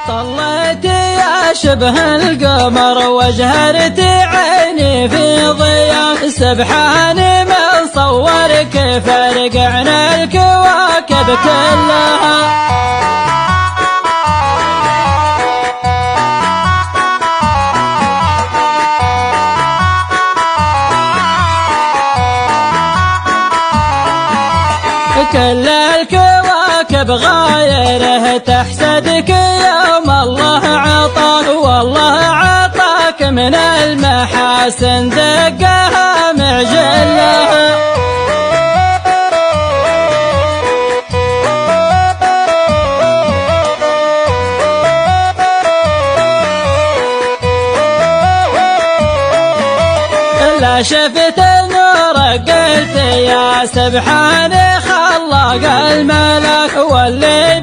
طليتي يا شبه القمر وجهرتي عيني في ضياء سبحاني من صورك فرق عن الكواكب كلها. كل الكواكب غايره تحسدك يوم الله عطاك، والله عطاك من المحاسن دقها معجلها. لا شفت النور قلت يا سبحاني خلاق الملك واللي